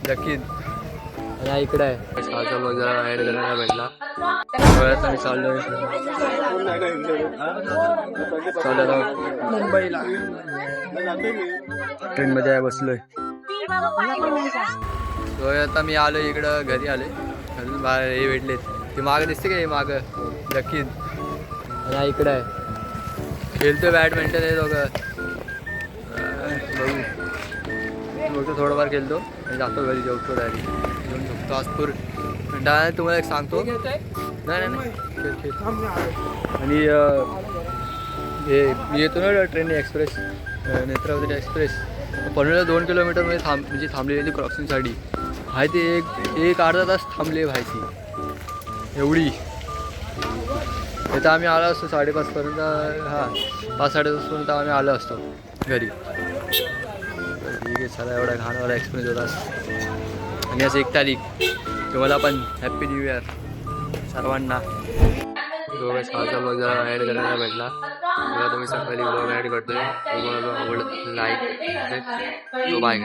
नक्की. आणि हा इकडे आहे सहाचा ब्लॉग जरा ॲड करायला भेटला. वेळात आम्ही चाललोय मुंबईला. ट्रेनमध्ये आहे बसलोय. आता मी आलो इकडं घरी आले. अजून बाहेर हे भेटलेत ते मागं दिसते का हे मागं नक्की. आणि हा इकडं आहे खेळतोय बॅडमिंटन आहे दोघं. बघतो थोडंफार खेळतो आणि जातो घरी जेवतो डायरी घेऊन झोपतो आजपूर. डायरेक्ट तुम्हाला एक सांगतो नाही नाही खेळ खेळ. आणि हे मी येतो ना ट्रेन एक्सप्रेस नेत्रावती एक्सप्रेस पनवेलला 2 किलोमीटरमध्ये म्हणजे थांबलेली क्रॉसिंगसाठी आहे ते एक अर्धा तास थांबले व्हायची एवढी. इथं आम्ही आलो असतो 5:30पर्यंत. हां 5-5:30पर्यंत आम्ही आलो असतो घरी. ठीक आहे चला एवढा घाणवाला एक्सपिरियन्स होता. आणि असं 1 तारीख तुम्हाला पण हॅप्पी न्यू इयर सर्वांना. सहाचा ब्लॉग जरा ॲड करायला भेटला. मला तुम्ही सकाळी ब्लॉग ॲड करतोय. तुम्हाला आवडत लाईक बाय.